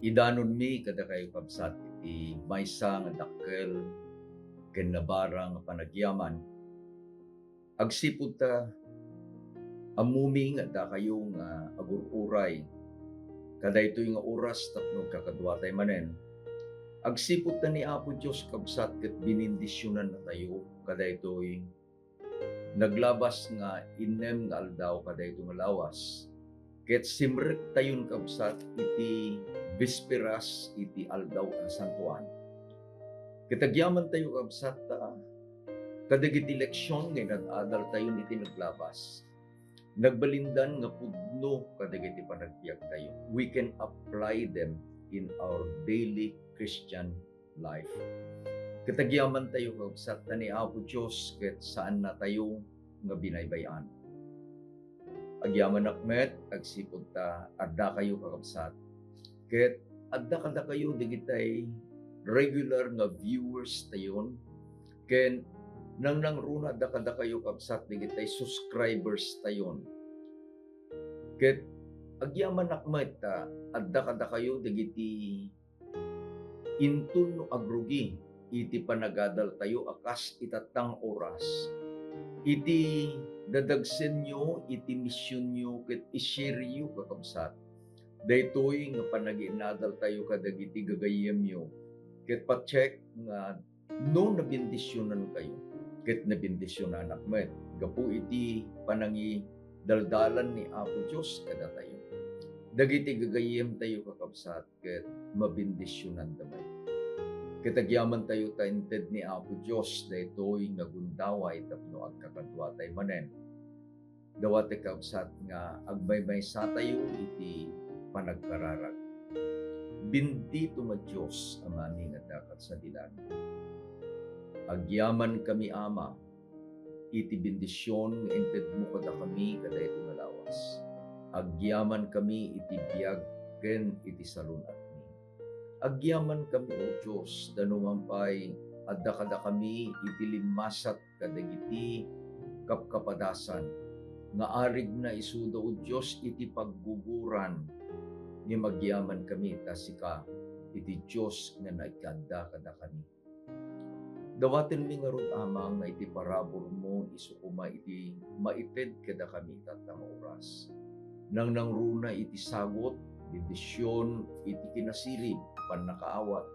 Idanon mi kada kayo kabsat iti maysa nga dakkel ken nabarang nga panagyaman. Agsipud ta ammumi nga da kayo nga agur-uray kadaytoy nga oras tapno kakadwa tay manen. Agsipud ta ni Apo Dios kabsat ket binindisyonan na tayo kadaytoy naglabas nga inem nga aldaw kadaytoy nga lawas. Ket simrek tayon kabsat iti bisperas iti aldaw a santuan. Kitagyaman tayo kabsat ta kadagiti leksyon nga nag-adal tayo iti naglabas. Nagbalindan nga pudno kadagiti panagbiag tayo. We can apply them in our daily Christian life. Kitagyaman tayo kabsat ta ni Apo Dios ket saan na tayo nga binaybayan. Agyaman akmet agsipud ta adda kayo kakabsat ket adda kada kayo digitay regular nga viewers tayon ken nang runa adda kada kayo kabsat digitay subscribers tayon ket agyaman akmet ta adda kada kayo digiti intun no agrugi iti panagadal tayo akas itatang oras iti dadagsen nyo, iti misyon nyo, ket ishare nyo kakabsat. Daytoy nga panaginadal tayo kadagiti gagayem nyo. Ket pa-check nga no nabindisyonan kayo, ket nabindisyonan akmet. Gapu iti panangi daldalan ni Apo Dios kada tayo. Dagiti gagayem tayo kakabsat, ket mabindisyonan damay. Kitagyaman tayo tainted ni Apo Dios daytoy nga gundaway tapno agkakadwa tay manen. Dawati kabsat nga agbaybay sa tayo iti panagkararag. Bendito nga Dios amami nga dakat sa dilan. Agyaman kami Ama iti bendisyon nga inted mo kada kami kadayto nga lawas. Agyaman kami iti biag ken iti salunat. Agyaman kami o Diyos, danumampay, adda kada kami iti limasat kadagiti kapkapadasan, nga arig na isuda o Diyos iti pagguguran, ni magyaman kami tasika iti Diyos nga naikada kada kami. Dawaten mi nga rod amang nga iti parabor mo isukuma iti maited kada kami tatang oras. Nang runa iti sagot, bendisyon iti kinasirib, panakaawat.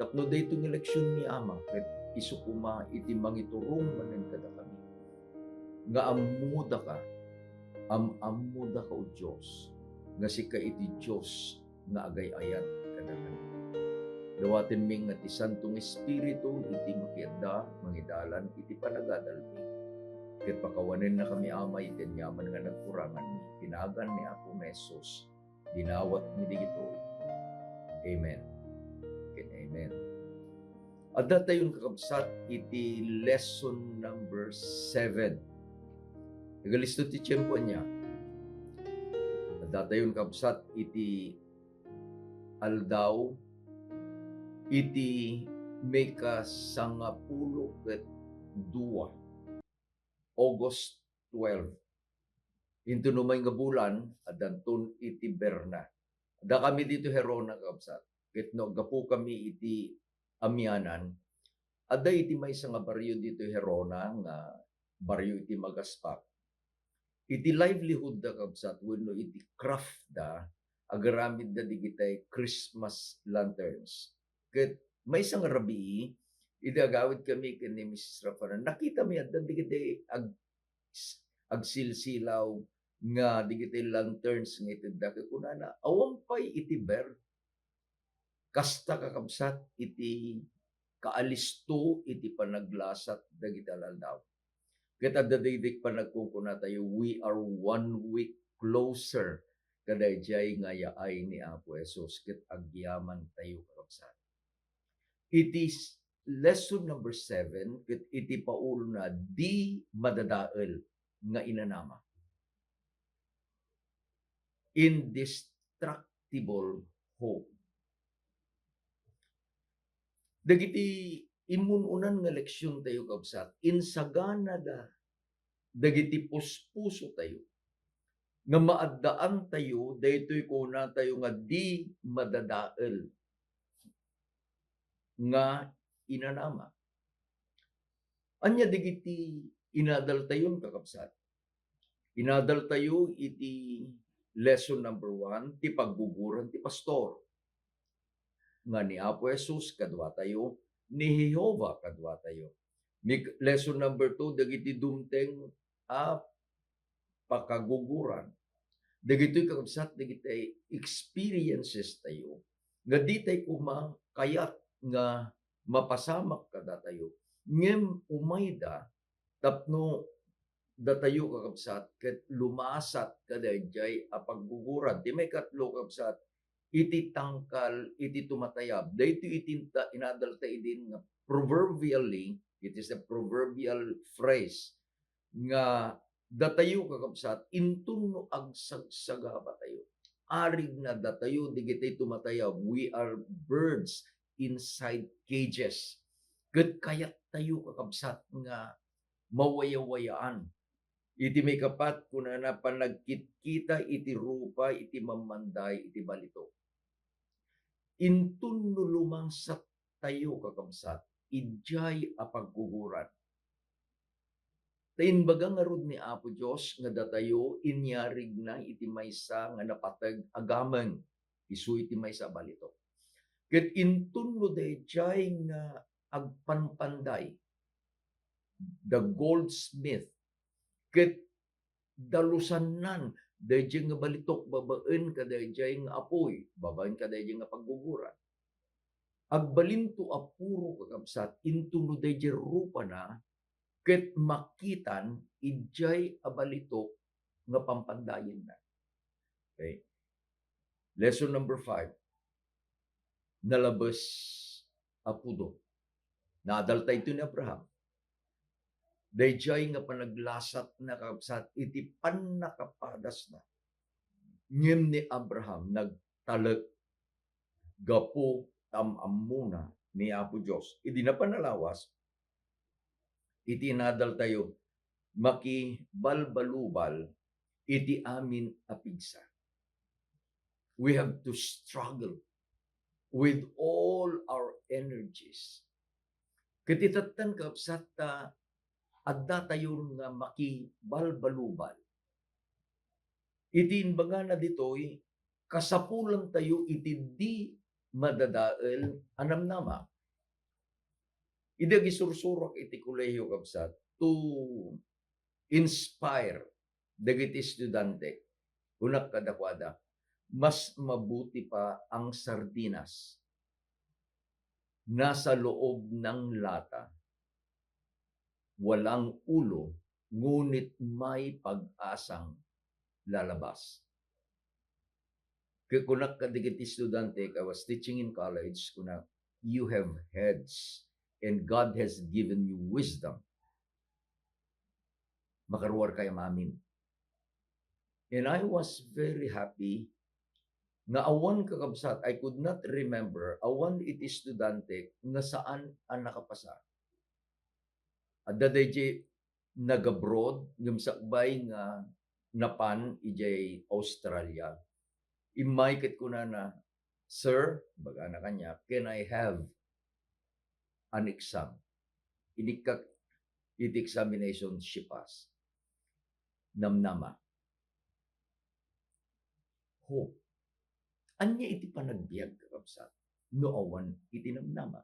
Tapno dayto ng eleksyon ni Ama, ket isukuma iti mangiturong manen kada kami. Nga ammuda ka, ammuda ka o Diyos, nga sika iti Diyos nga agay-ayat kada kami. Dawaten mi nga ti Santong Espiritu iti makiadda, mangidalan iti panagadalmi. Ket pakawanen na kami Ama iti yaman nga nagkurangan mi, pinagan ni Apo Mesos, dinawat mi digitoy. Amen. Amen. Adda tayon kakabsat iti lesson number 7. Nagalisto ti tiyempo niya. Adda tayon kakabsat iti aldaw iti Meka 12 August 12. Into numay nga bulan adanton iti Berna. Da kami dito Herona kakabsat. Ket no gapu kami iti Amianan. Adda iti maysa nga baryo dito Herona nga baryo iti Magaspak. Iti livelihood da kakabsat wenno iti craft da agaramid da digitay Christmas lanterns. Ket maysa nga rabii iti agawid kami ken ni Mrs. Rafanan. Nakita mi adda digitay agsilsilaw nga digitay lanterns nga itid dake kunana awampay iti ber kasta kakabsat iti kaalisto iti panaglasat dagiti aldaw. Ket adda daydik panagkungkuna tayo, we are 1 week closer kadayjay nga yaay ni Apo Hesus ket agyaman tayo kakabsat. It is lesson number 7 ket iti paulo na di madadael nga inanama. Indestructible hope. Dagiti imununan nga leksyon tayo kabsat, insagana da dagiti puspuso tayo. nga maaddaan tayo daytoy kuna tayo nga di madadael nga inanama. Anya digiti inadal tayon kakabsat. Inadal tayo iti lesson number 1 ti pagguguran ti pastor. Nga ni Apo Jesus kadwa tayo, ni Jehova kadwa tayo. Lesson number 2 dagiti dumteng pakaguguran. Dagitoy kakabsat dagiti experiences tayo nga di tayo kumakayat nga mapasamak kada tayo. Ngem umayda tapno datayo kakabsat ket lumasat kadayjay a pagguguran. Di may katlo kakabsat iti tangkal iti tumatayab. Dayto iti inadal tayo din nga proverbially, it is a proverbial phrase nga datayo kakabsat intun no agsagsagaba tayo. Arig na datayo digiti tumatayab. We are birds inside cages. Ket kayat tayo kakabsat nga mawayawayaan. Iti may kapat kuna na panagkitkita iti rupa iti mamanday iti balito. Intun no lumangsat tayo kakabsat ijay a pagguguran. Tainbaga nga rod ni Apo Dios nga datayo inyarig na iti maysa nga napatag agamen isu iti maysa balito. Ket intun no dayjay nga agpanpanday the goldsmith ket dalusannan dayjay nga balitok babaen kadayjay nga apoy babaen kadayjay nga pagguguran. Agbalinto a puro kakabsat intun no dayjay rupa na ket makitan ijay a balitok nga pampandayen na. Okay? Lesson number 5. Nalabes a pudo. Nadalta ito ni Abraham. Dayjay nga panaglasat na kakabsat iti pannakapadas na. Ngem ni Abraham nagtalek gapo tamamuna ni Apo Dios. Idi na panalawas iti nadal tayo makibalbalubal iti amin a pigsa. We have to struggle with all our energies. Katitatan kapsat adda tayo nga makibalbalubal. Iti inbaga na ditoy kasapulan tayo iti di madadael anamnama. Ida gisursurok iti kolehiyo kapsat to inspire dagiti estudyante unak kadakwada mas mabuti pa ang sardinas nasa loob ng lata walang ulo ngunit may pag-asang lalabas. Kunak kadigiti estudyante I was teaching in college kuna you have heads and God has given you wisdom. Makaruar kayo mamin. And I was very happy na awan kakabsat, I could not remember, awan iti estudyante nga saan ang nakapasa. Adda dayjay nag-abroad, ngem sakbay nga napan ijay Australia. Imay ket kuna na, sir, baga na kanya, can I have an exam? Iti examination she passed. Namnama. Hope. Anya iti panagbiag kakabsat. No awan iti namnama.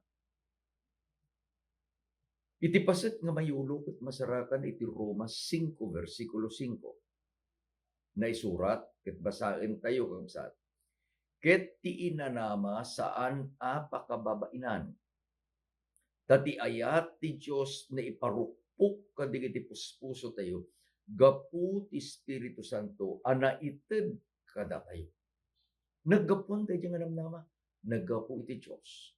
Iti paset nga mayulo ket masarakan iti Roma 5 versikulo 5. Na isurat ket basaen tayo kakabsat. Ket ti inanama saan a pakababainan. Tati ayat ti Dios na iparukpok kadigiti puspuso tayo gapu ti Espiritu Santo ana ited kada tayo. Naggapuan tayo nga namnama, naggapu iti Dios.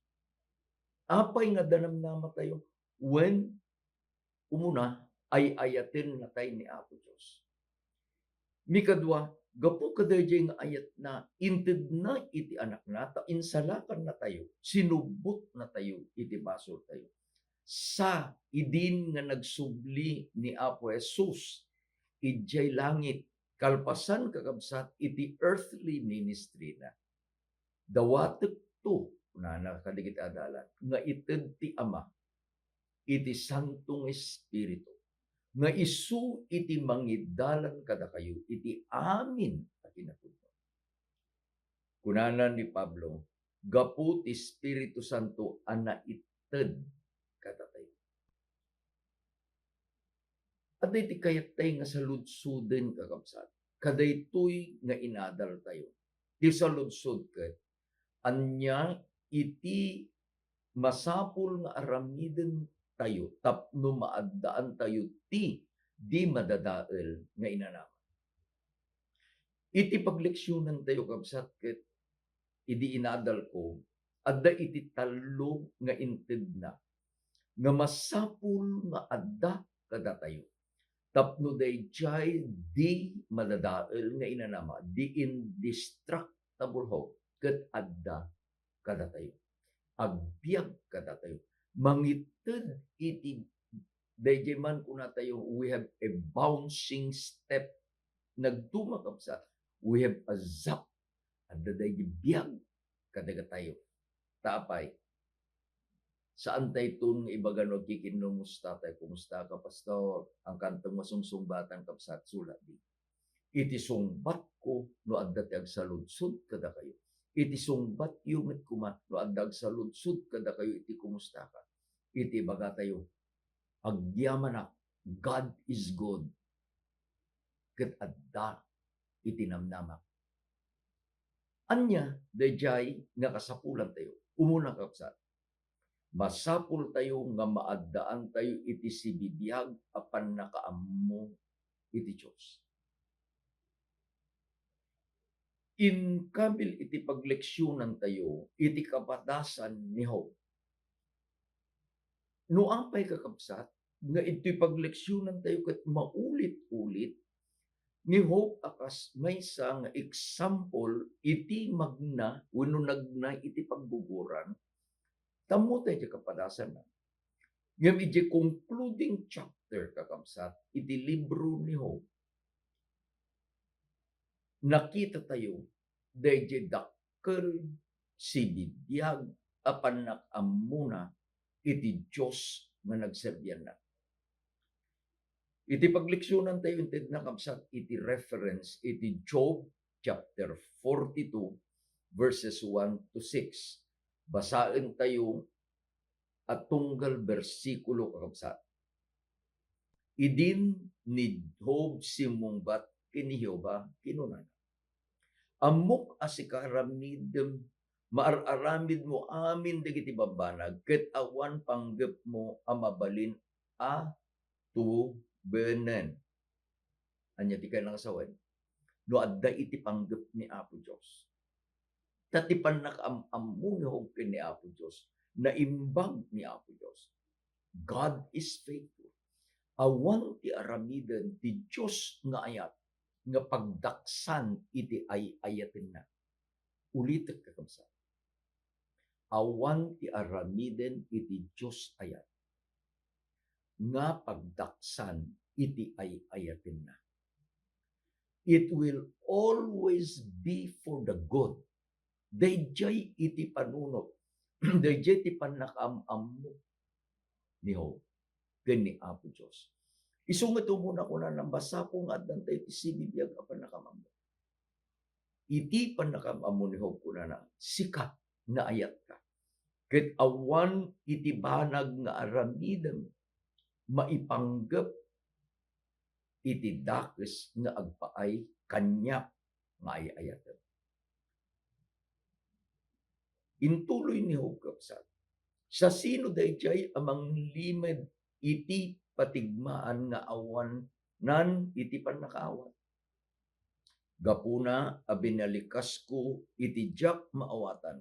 Apay nga danamnama tayo when umuna ay ayaten na tayo ni Apo Dios. Mikadwa, gapu kadayjay nga ayat na inted na iti anak na ta insalakan na tayo, sinubot na tayo iti basol tayo. Sa idin nga nagsubli ni Apo Jesus ijay langit Kalpasan kakabsat iti earthly ministry na. Dawatek to na nakadigit adalan nga ited ti Ama iti Santong Espiritu nga isu iti mangidalan kada kayo iti amin a kinatudno. Kunanan ni Pablo, gapu ti Espiritu Santo ana ited kada kayo. At iti kayatay nga saludsuden kakabsat, kadaytoy nga inadal tayo. Di saludsod ket, anya iti masapul nga aramiden tayo, tapno maaddaan tayo ti di madadael nga inanaman. Iti pagleksyonan tayo kabsat ket, idi inadal ko, adda iti talo nga inted na, nga masapul nga adda kada tayo. Tapno dayjay di madadael nga inanama, di indestructible hope, ket adda kada tayo. Agbyag kada tayo. Mangited iti dayjay man kuna tayo, we have a bouncing step. Nagtumakabsat, we have a zap. Adda dayjay biyag kada tayo. Tapay, saan tayo itong ibagano kikinumusta tayo? Kumusta ka, pastor? Ang kantong masungsumbatan kapsat sulat di. Iti sungbat ko no adda ti agsaludsud kada kayo. Iti sungbat yumit kuma no adda agsaludsud kada kayo iti kumusta ka. Iti baga tayo, agyaman na, God is good. Ket adda iti namnamak. Anya, dayjay nga kasapulan tayo. Umuna kapsat. Masapul tayo nga maaddaan tayo iti sibibiyag apan nakaammo iti Diyos. Inkabil iti pagleksyonan tayo, iti kapadasan ni Job. No ampay kakabsat, nga iti pagleksyonan tayo ket maulit-ulit, ni Job akas maysa nga example iti magna, wenno nagna iti pagbuburan, tamo tayo kapadasan na. Ngam iti concluding chapter kakabsat, iti libro ni Job, nakita tayo, dayjay dakkel sibibiyag apan nakamuna iti Diyos nga nagserbiyan na. Iti pagleksyonan tayo inted na kabsat, iti reference, iti Job chapter 42 verses 1 to 6. Basain tayo at tunggal bersikulo kakabsat. Idin ni Job simungbat kini Jehova kinunan. Amok asikaramidem maararamid mo amin dagiti babanag ket awan panggep mo amabalin a tubenen. Anya ti kanang sawen. No adda iti panggep ni Apo Dios. Tatipan nakaamammo ni Job ken ni Apo Dios, naimbag ni Apo Dios. God is faithful. Awan ti aramiden ti Dios nga ayat nga pagdaksan iti ayaten na. Ulitek kakabsat. Awan ti aramiden iti Dios ayat nga pagdaksan iti ayaten na. It will always be for the good. Dayjay iti panunot. Dayjay iti panakaamammo ni Job ken ni Apo Dios. Isungat muna ko na ng basa ko nga addan tayo iti sibibiyag apan nakamammo. Iti panakaammo ni Job ko na sikat na ayat ka. Ket awan iti banag nga aramidem maipanggep iti dakes nga agpaay kanya nga ayaten. Intuloy ni Job kapsat. Sa sino dayjay amang limed iti patigmaan nga awan nan iti panakaawat. Gapuna abinalikas ko iti diak maawatan.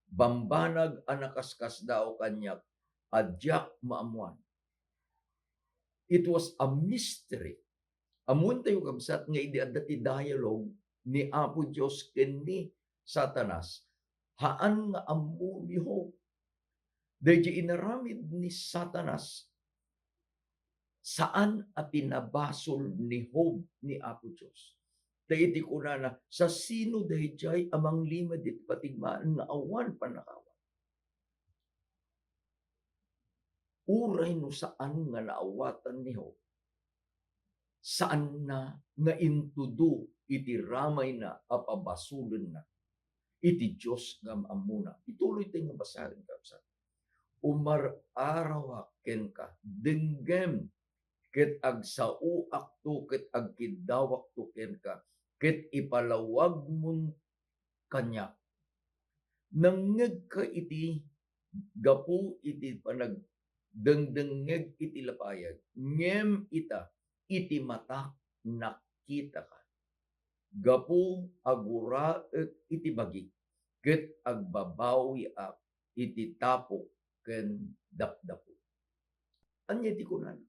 Bambanag anakaskas daw kanyak adyak maamuan. It was a mystery. Amun tayo kabsat nga idi adda ti dialogue ni Apo Dios ken ni Satanas. Haan nga ammo ni Job. Dayjay inaramid ni Satanas saan a pinabasol ni Job ni Apo Dios. Daiti kunana sa sino dayjay amang lima dit patigmaan nga awan panakawan. Uray no saan nga naawatan ni Job. Saan na nga intudo iti ramay na apabasulen na iti Diyos nga maamuna. Ituloy tayo nga basahin ka. Umar-arawa ken ka, denggem ket agsao akto ket agkidawak to ken ka, ket ipalawag mon kanya. Nangeg ka iti gapu iti panagdengdengeg iti lapayag, ngem ita iti mata nakita ka. Gapu aguraet iti bagi, ket agbabawi ak iti tapok ken dapdapo. Anya ti kunan?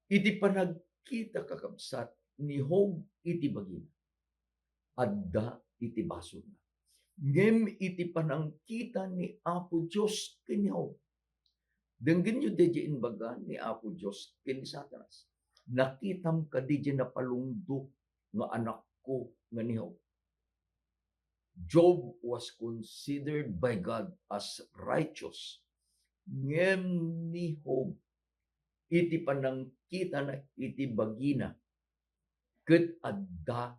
Iti panagkita kakabsat ni Job iti bagina. Adda iti basol na. Ngem iti panangkita ni Apo Diyos ken Job. Denggen nyo dedya inbaga ni Apo Diyos ken Satanas. Nakitam ka dedya napalungdok nga anak ko nga ni Job. Job was considered by God as righteous. Ngem ni Job iti panangkita na iti bagina ket adda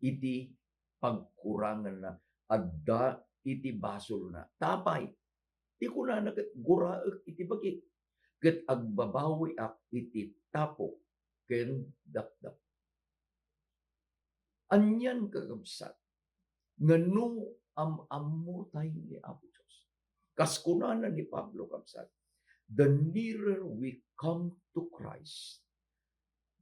iti pagkurangan na, adda iti basol na. Tapay ti kunana ket guraek iti bagi, ket agbabawi ak iti tapok ken dapdap. Anyan kakabsat ngano amamutay ni Apo Diyos. Kas kunana ni Pablo kabsat, the nearer we come to Christ,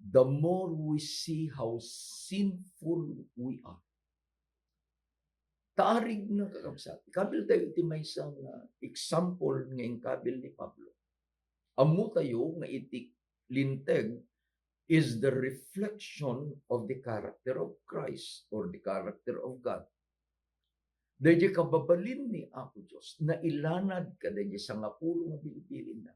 the more we see how sinful we are. Taarig na kakabsat. Kabil tayo iti may isang example ngayong kabil ni Pablo. Amu tayo nga iti linteg is the reflection of the character of Christ or the character of God. Dahil kababalin ni Apo Diyos na ilanad ka dahil sa ngapulo nga bilbilin na.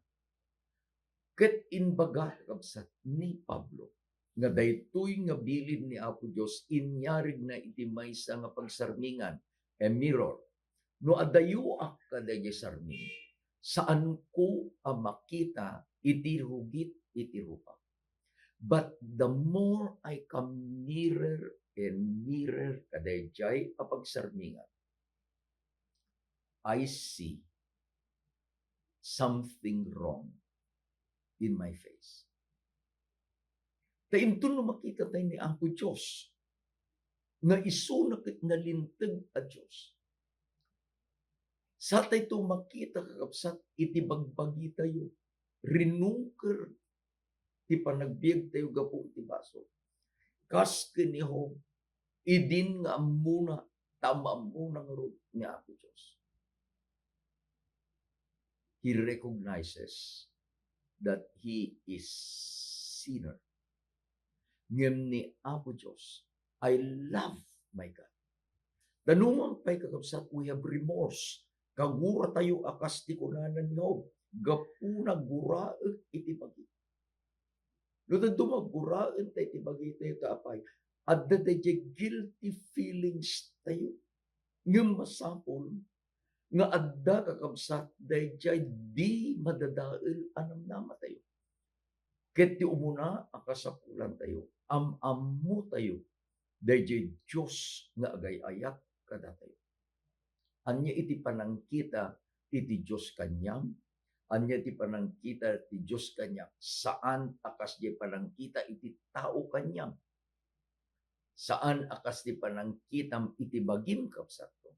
Ket inbaga kakabsat ni Pablo nga daytoy nga bilin ni Apo Diyos inyarig na iti maysa nga pagsarmingan a mirror. No adayo ak kadagay sarming, saan ko makita iti rugit iti rupa. But the more I come nearer and nearer kadagay a pagsarmingan, I see something wrong in my face. Tayo no makita tayo ni Apo Diyos nga isunakit nga linteg a Diyos. Sa tayo makita kakabsat iti bagbagi tayo, rinungker ti panagbiag tayo gapu iti baso. Kas kiniho, idin nga amuna, tamamuna nga ro ni Apo Diyos. He recognizes that he is sinner. Ngem ni Apo Diyos, I love my God. Tanungan pa'y kakabsat, we have remorse. Kagura tayo akas ti kunanan ni Job. Gapuna guraek iti bagi. Lutad dumaguraen tayo iti bagi tayo kaapay. Adda tayo guilty feelings tayo. Ngem masapol nga adda kakabsat dayjay di madadael anam nama tayo. Ket ti umuna akasapulan tayo, amammo tayo dayjay Dios nga agay-ayat kada tayo. Anya iti panangkita iti Dios kanyam, anya iti panangkita iti Dios kanyam, saan akas di panangkita iti tao kanyam. Saan akas di panangkitam iti bagim kapsat ko.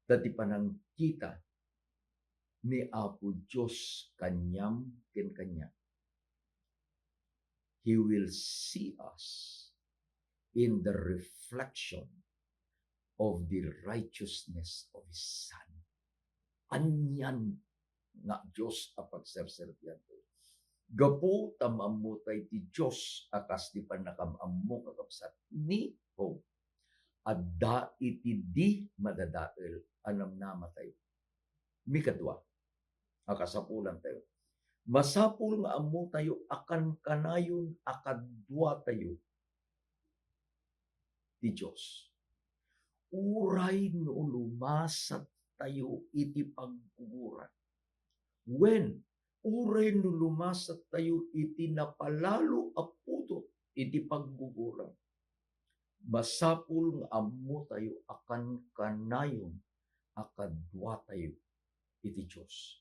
Dati panangkita ni Apo Diyos kanyam ken kanya. He will see us in the reflection of the righteousness of His Son. Anyan nga Diyos apagserserbihan ko. Gapu tamamutay ti Diyos akas di panakamamu kakabsat ni Job. Adda iti di madadael anam namatay. Mikadwa, akasapulan tayo. Masapul nga amu tayo akan kanayon akadwa tayo ti Diyos. Uray no lumasat tayo iti pagguguran. When uray no lumasat tayo iti napalalo a putot iti pagguguran. Masapul nga ammo tayo akan kanayon akadwa tayo iti Diyos.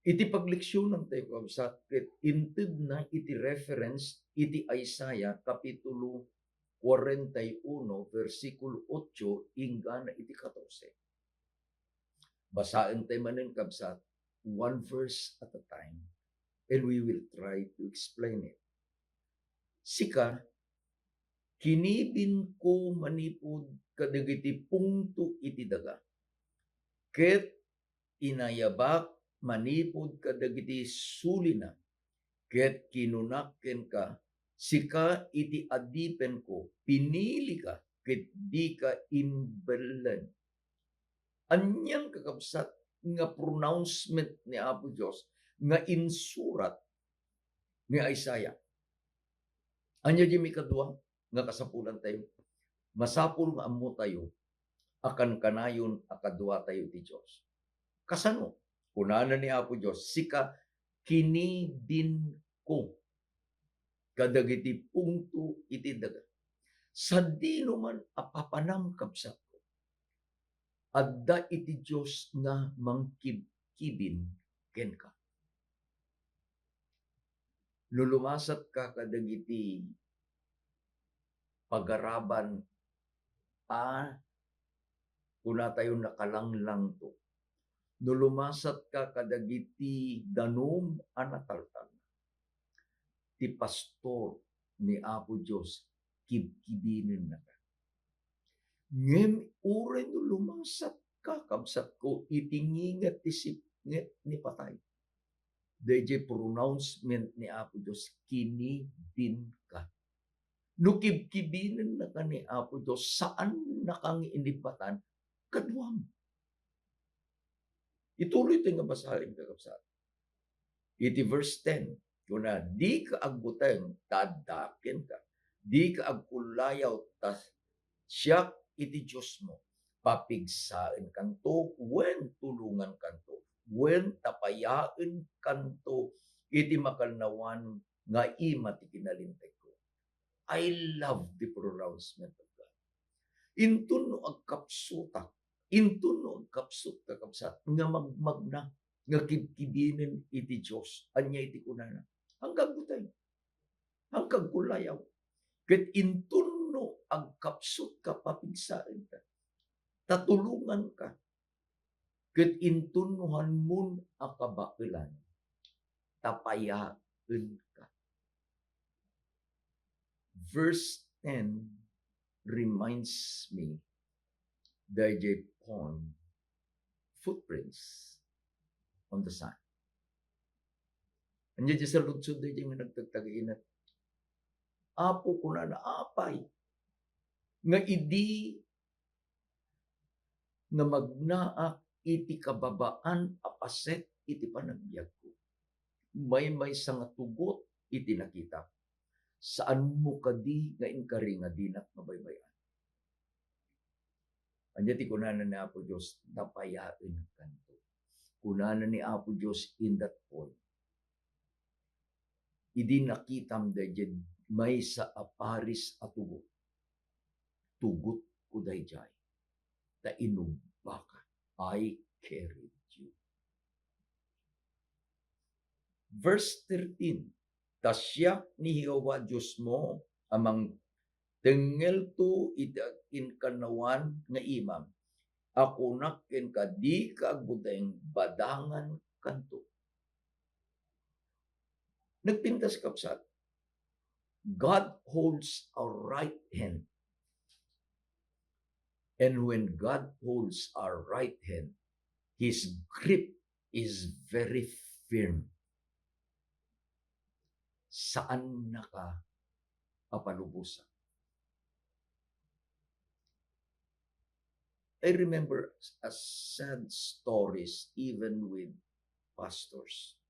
Iti pagleksyonan tayo kabsat, inted na iti reference iti Isaiah Kapitulo 41, versikulo 8, ingana iti 14. Basahin tayo manin kabsat, one verse at a time, and we will try to explain it. Sika, kinibin ko manipod kadagiti pungto iti daga. Ket inayabak manipod kadagiti sulina. Ket kinunakken ka, sika iti adipen ko, pinili ka, ket di ka imbelen. Anyang kakabsat nga pronouncement ni Apo Diyos, nga insurat ni Isaiah. Anya di mi kadwa, nga kasapulan tayo. Masapul nga ammo tayo, akan kanayon akadwa tayo ti Diyos. Kasano? Kunana ni Apo Diyos, sika kinibin ko kadagiti pungto iti daga. Sa dino man apapanam kabsat ko, adda iti Diyos nga mangkibkibin ken ka. Lulumasat ka kadagiti pagaraban kuna tayo nakalanglang to. Nulumasat ka kadagiti danom anataltag. Ti pastor ni Apo Diyos, kibkibinin na ka. Ngem uray no lumasat ka, kabsat ko, itingingat ti sipnget ni patay. Dayjay pronouncement ni Apo Diyos, kinibin ka. No kibkibinin na ka ni Apo Diyos, saan na kang inibatan? Kadwam. Ituloy ito nga basahin ka, kabsat. Iti verse 10, kuna di ka agbuteng, tadakin ka. Di ka agkulayaw, tas siyak iti Diyos mo. Papigsain kanto, wen tulungan kanto. Wen tapayain kanto, iti makalnawan nga ima ti kinalintay ko. I love the pronouncement of God. Intun no agkapsutak, intun no agkapsut kakabsat, nga magmagna, nga kibkibinin iti Diyos, anya iti kunana. Hanggang butay, hanggang kulayaw. Ket intun no agkapsut ka, papigsain ka, tatulungan ka, ket intun no hanmun akabailan, tapayain ka. Verse 10 reminds me that they found footprints on the sand. Anya di sa lutsod di nga nagtagtagiinat. Apo ko na naapay. Nga idi nga magnaak iti kababaan apaset iti panagbiag ko. May sa nga tugot iti nakita. Saan mo kadi nga inkari nga dinak mabaybayan. Anya ti kunanan ni Apo Diyos, napayain kanto. Kunanan ni Apo Diyos in that point. Idi nakitam dayjay may sa aparis at tugot. Tugot ko dayjay. Ta inumbaka. I carried you. Verse 13. Tasyak ni Jehovah Diyos mo amang tengel to in kanawan nga imam. Ako nakin ka di kaagbuteng badangan kanto. Nagpintas kapsat. God holds our right hand. And when God holds our right hand, His grip is very firm. Saan na ka papalubusan? I remember sad stories even with pastors.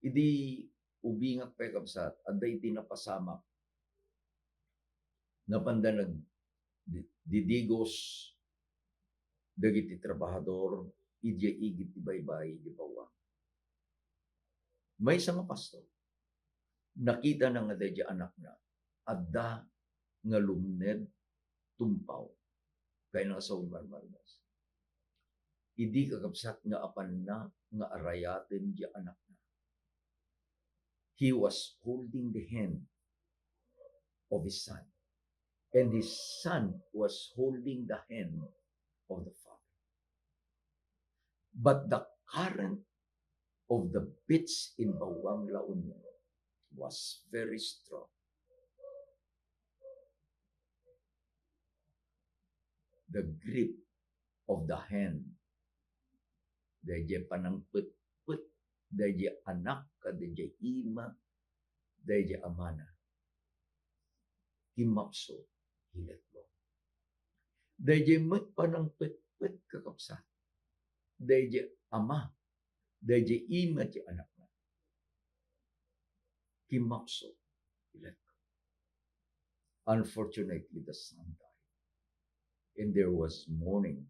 Idi ubingak pa kabsat, aday tinapasamak Napandanag didigos dagiti trabahador idya igit ti baybay di bawang. Maysa nga pastor nakita na nga dadya anak na adda nga lumned tumpaw kay nga sa marmarmas. Idi kakabsat nga apan na nga arayaten di anak na. He was holding the hand of his son. And his son was holding the hand of the father. But the current of the bits in Bawang La Union was very strong. The grip of the hand, dahil panang put-put, dahil anak ka, dahil ima, dahil amana. Himapso, hilat mo. Dahil panang put-put kakapsa, dahil ama, dahil ima ti anak na. Himapso, hilat mo. Unfortunately, the son died. And there was mourning.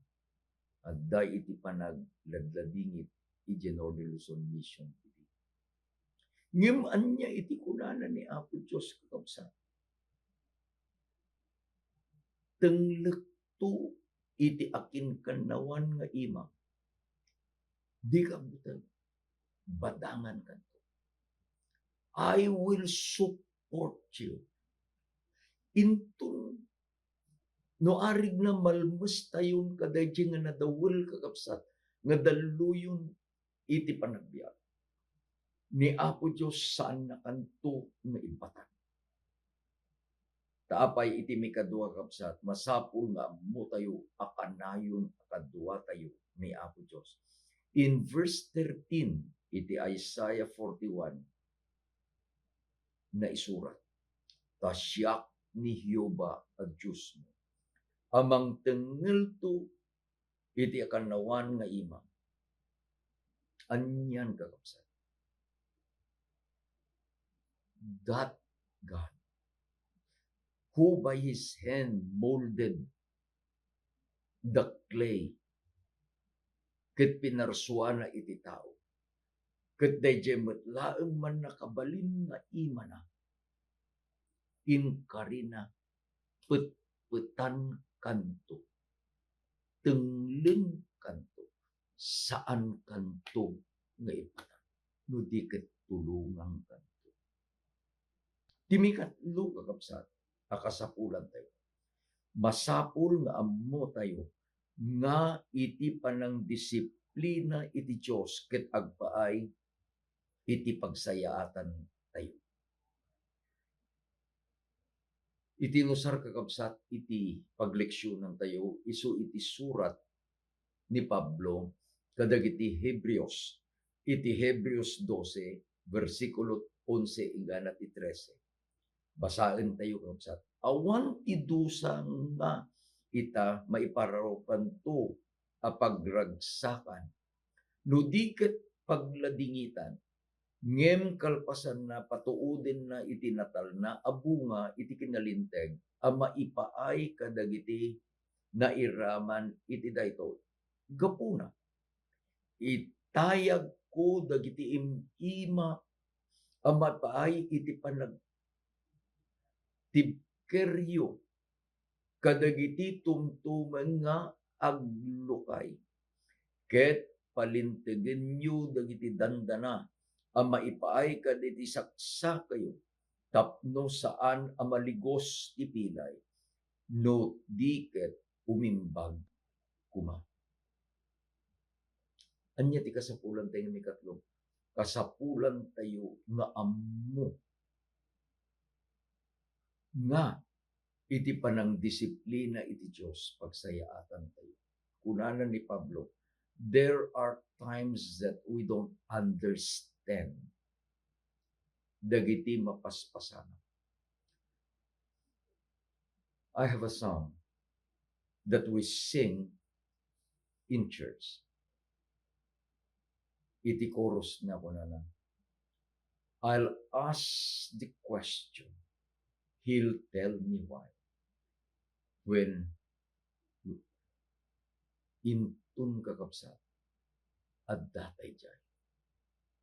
At day iti panagladladingit iti Northern Luzon Mission TV. Ngayon niya iti kunana ni Apo Diyos kakabsa. Tenglekto iti akin kanawan nga ima. Di ka butag. Badangan kanto. I will support you. Intun no arig na malmus tayon kadayjin nga nadawel kakabsat nga daluyon iti panagbiag ni Apo Diyos saan na kanto nga impatan. Taapay iti mikadua kakabsat masapul nga ammo tayo akanayon akadua tayo ni Apo Diyos. In verse 13 iti Isaiah 41 na isurat, tasyak ni Hioba at Diyos mo. Amang tengel to iti akanawan nga ima. Anyan kakabsat. That God, who by His hand molded the clay, ket pinarsuana iti tao, ket dayjay laeng man nakabalin nga ima na, inkarina pet-petan kanto, tengleng kanto, saan kanto nga ipatan, no di ket tulungang kanto. Timikatlo kakabsat, akasapulan tayo. Masapul nga ammo tayo, nga iti panang disiplina iti Diyos, ket agpaay iti pagsayaatan tayo. Iti nusar kakabsat iti pagleksyonan tayo isu iti surat ni Pablo kadagiti Hebreos. Iti Hebreos 12 versikulo 11 ingana ti 13. Basaen tayo kakabsat. Awan ti dusa nga ita maipararopan to a pagragsakan. No di ket pagladingitan ngem kalpasan na patuuden na iti natal na abunga iti kinalinteg a maipaay kadagiti nairaman iti daytoy. Gapuna itayag ko dagiti ima a maipaay iti panag tibkeryo kadagiti tumtumen nga aglukay. Ket palintegen nyo dagiti dandana a maipaay kaditi saksa kayo tapno saan a maligos ti pilay no diket umimbag kuma. Anya ti kasapulan tayo ni katlo. Kasapulan tayo nga ammo nga iti panang disiplina iti Diyos pagsayaatan tayo. Kunana ni Pablo, there are times that we don't understand dagiti mapaspasan. I have a song that we sing in church. Iti chorus na kunana. I'll ask the question, He'll tell me why. when intun kakabsat at datay dyan.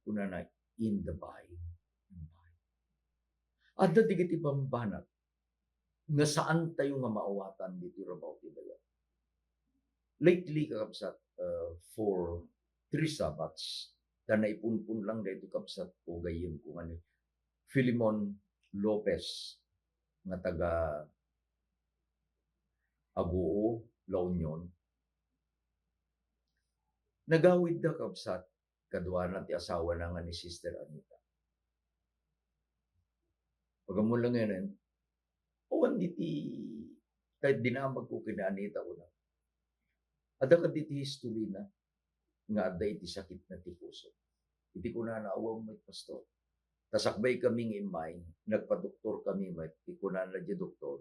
Kuna na in the bahay. At datigit ibang banat nga saan tayo nga maawatan dito rabaw tidaya. Lately kakabsat for 3 Sabbats na naipunpun lang dito kabsat ko gayem ko ano Filimon Lopez nga taga Agoo, La Union. Nagawid da kabsat kadwa na ti asawa na nga ni Sister Anita. Pagamo lang yan, awan diti kahit dinamag ko kina Anita ko na. Ada ka diti history na nga ada iti sakit na ti puso. Iti ko na naawang may pastor. Tasakbay kaming imay, nagpa-doktor kami, may ikunan na di doktor,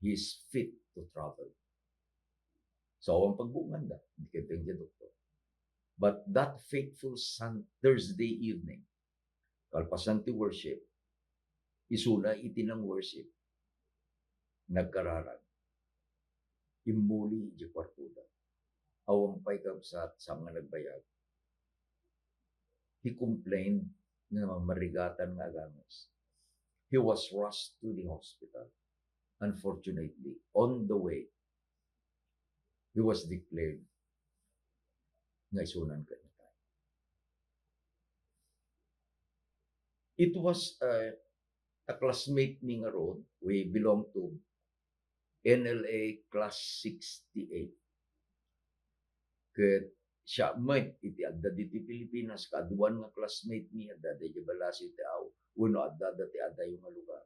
he is fit to travel. So, ang pagbungan da, hindi kita di doktor. But that fateful Thursday evening, kalpasan ti worship, isuna itinang worship, nagkararag, imuli di kwartuda, awang pay kabsat sa mga nagbayag. He complained na marigatan nga ganos. He was rushed to the hospital. Unfortunately, on the way, he was declared nga isunan ka na tayo. It was a classmate ni nga road. We belong to NLA class 68. Ket siya may iti adda diti Pilipinas kaduan nga classmate niya adda di balasi ti aw uno adda ti ada yung lugar.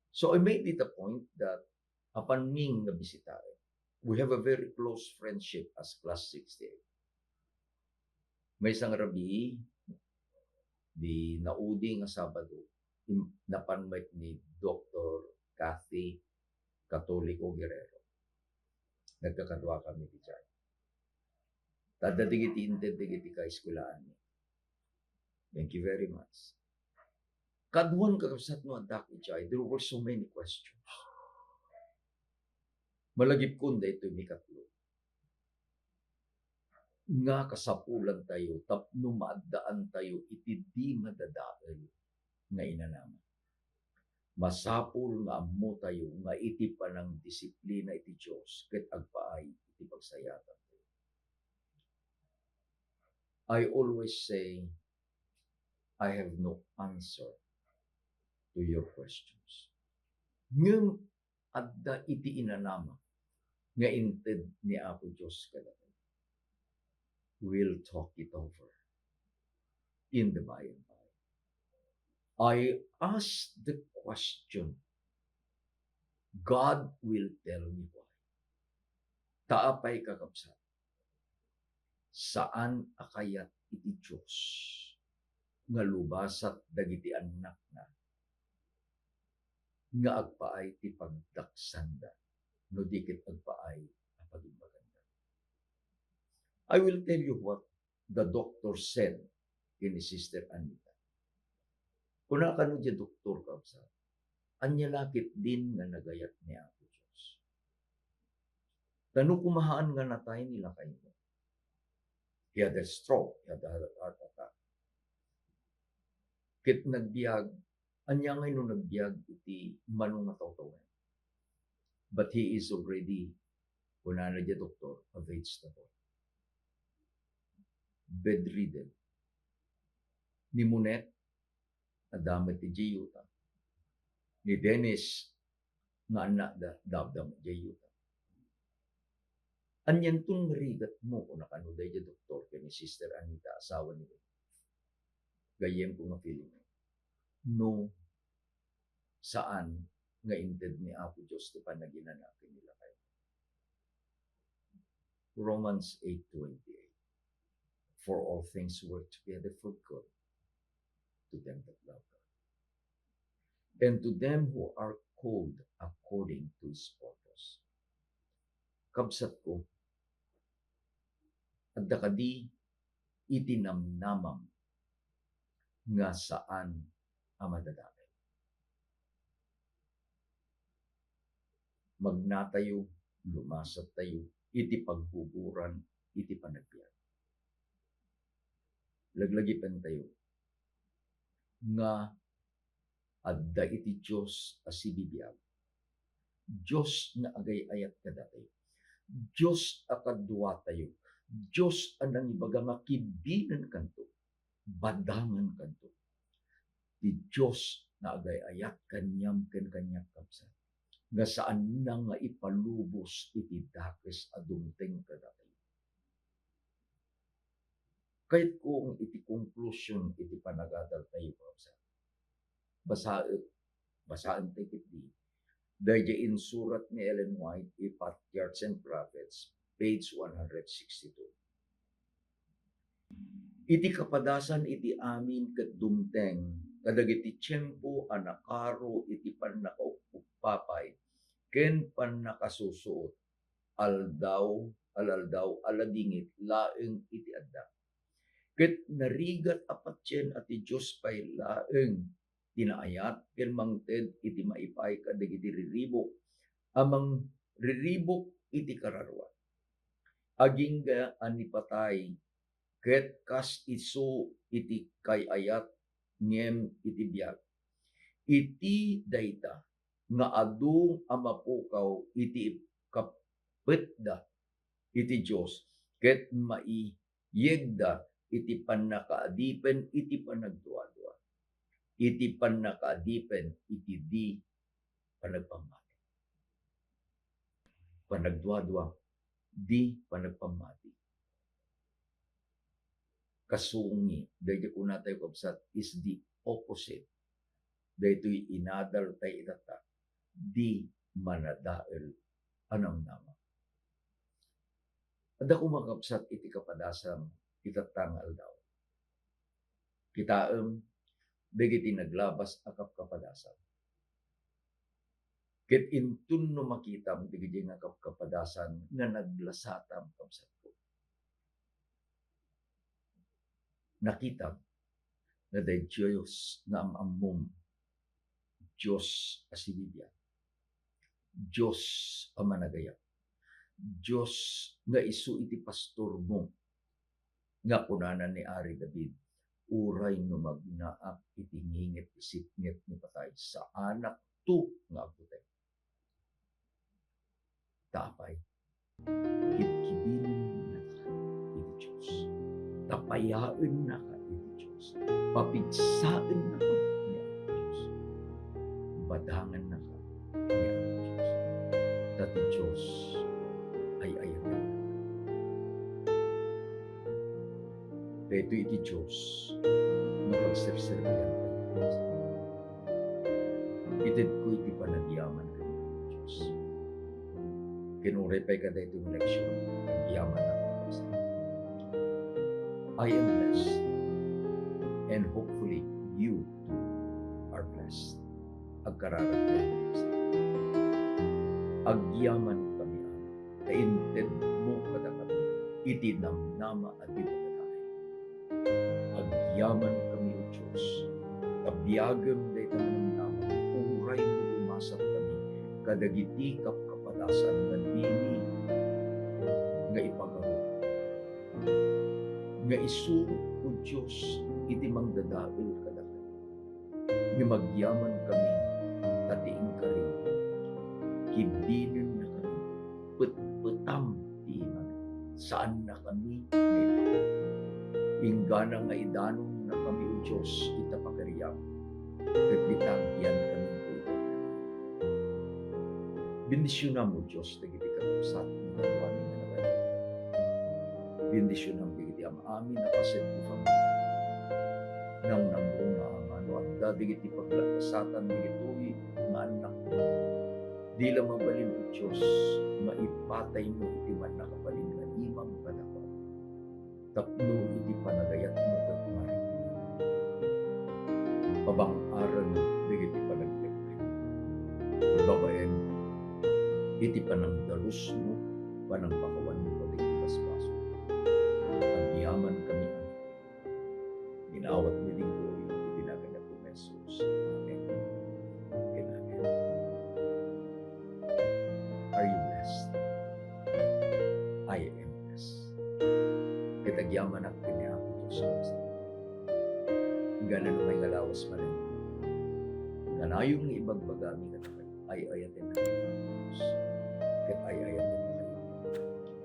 So I made it a point that apan ming nga bisitare, we have a very close friendship as class 68. May isang rabi di naudi nga Sabado napanmet ni Dr. Kathy Catolico Guerrero. Nagkakadwa kami di dyan. Tadadigiti inted-digiti ka eskulaan niya. Thank you very much. Kaduan kakabsat no adak ijay, there were so many questions. Malagip kunda ito mikatlo. Nga kasapulan tayo, tapno maadaan tayo, iti di madadael nga inanaman. Masapul nga ammo tayo, nga iti panang disiplina iti Diyos, ket agpaay iti pagsayatan. I always say, I have no answer to your questions. Ngem adda iti inanama nga inted ni Apo Diyos kadagay. We'll talk it over in the by and by. I ask the question, God will tell me why. Taapay kakabsat. Saan akayat iti Diyos nga lubasat dagiti anak na nga agpaay ti pagdaksanda no dikit agpaay ang pagigmaganda. I will tell you what the doctor said kini Sister Anita. Kuna kanu di doktor kabsa, anya lakit din nga nagayat ni Apo Diyos. Tanu kumahaan nga natay nila kayo. He had a stroke, he had a heart attack. Kit nagbiag, anya ngay no nagbiag iti manong matawtawan. But he is already, kunana di doktor, a vegetable. Bedridden. Ni Munet, adamat ti Jiyuta. Ni Dennis, nga anak da, dabdam Jiyuta. Anyan tong marigat mo kung nakanuday di doktor kani Sister Anita, asawa ni Ben. Gayem ko nga feeling. No, saan nga inted ni Apo Diyos ti panaginanakin nila kayo. Romans 8:28. For all things work together for good to them that love God. And to them who are called according to His purpose. Kabsat ko, adda kadi itinamnamam nga saan ang madadapit. magnatayo, lumasat tayo, iti pagbuburan, iti panagbiag. Laglagipan tayo, nga adda iti Diyos asibibiyag. Diyos na agay-ayat kada tayo. Diyos akadwa tayo. Diyos anang ibaga nga kibinan kanto. Badangan kanto. Di Diyos na agay-ayat kanyam kanyak kapsa. Nga saan na nga ipalubos iti dakes adumteng kada tayo. Kahit kung iti conclusion iti panagadal tayo kapsa. Basaan tayo iti dahil in surat ni Ellen White, A Patriarchs and Prophets, page 162. Iti kapadasan iti amin ket dumteng, kadagiti tiyempo a nakaro iti pannakaupapay, ken pannakasusuot, alaldaw, aladingit, laeng iti adda. Ket narigat apatyen ati Diyos pay laeng, tinaayat ken mangted iti maipay kadagiti riribok amang riribok iti kararwa agingga anipatay ket kas isu iti kayayat ngem iti biag iti dayta nga adu amapukaw iti kapetda iti Dios ket maiyegda iti pannakaadipen iti panagduadua iti pannakaadipen iti di panagpamati. Panagduadua, di panagpamati. Kasungi, dahil kung natay kapsat, is the opposite. Dahil ito'y inadal tayo itata, di manadael anang nama. At ako makapsat iti kapadasam itatang aldaw. Kitaem, dagiti naglabas akap kapadasan. Ket intun no makitam digiti nga kapadasan nga naglasatam kapsat ko. Nakitam na day Diyos na amamom, Diyos asibibiyag, Diyos amanagayat, Diyos nga isu iti pastor mo, nga kunanan ni Ari David, uray no magnaak iti ngingit isipngit ni patay sa anak tu nga agutay. Tapay, kibkibinin na ka iti Diyos. Tapayain na ka iti Diyos. Papigsain na ka ni ang Diyos. Badangan na ka ni ang Diyos. Dati Diyos ay ayagan. Dito iti Diyos na pagserserbihan tayo. Itid ko iti panagyaman ka ng Diyos. Kinurepay ka dito yung leksyon. Nagyaman na Diyos. I am blessed. And hopefully, you too are blessed. Agkararag tayo Diyos. Agyaman kami ang kainted mo kada kami. Iti namnama at di agyaman kami o Diyos, kabiyagam day tanang naman, uray mo lumasap kami, kadagiti kapkapadasan na dini, nga ipagaro, nga isu o Diyos, iti mangdadail kada kami, nga magyaman kami, tatiin ka rin, kibinin na kami, put-putam di iman, saan na kami ngayon. Ingana nga idanong na kami o Diyos itapakariyam at bitagyan kami po ito. Bendisyonan mo Diyos dagiti kakapsat ng amin na nabay. Bendisyonan dagiti amin na kasit ko pamilya. Nang namuna ang ano at dadigiti paglakasatan digito'y nga anak mo. Di lang mabalin o Diyos, maipatay mo iti man nakabalin na imang panakot. Tapno iti panagayat mo at marit. Pabang-aran digiti panagpekpek. Babaen, iti panangdalus mo, panangpakawan mo pati basbaso. Agyaman kami ang ginawat ni Linggoy, itinaganap ko Jesus. Amen. Amen. yaman at pinihapo Diyos. Ganan may ngalawas man ang nanayong ng ibang bagami katakan ay ayatin na kayo Diyos. Kat ay ayatin na kayo.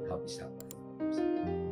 Happy Sabbath.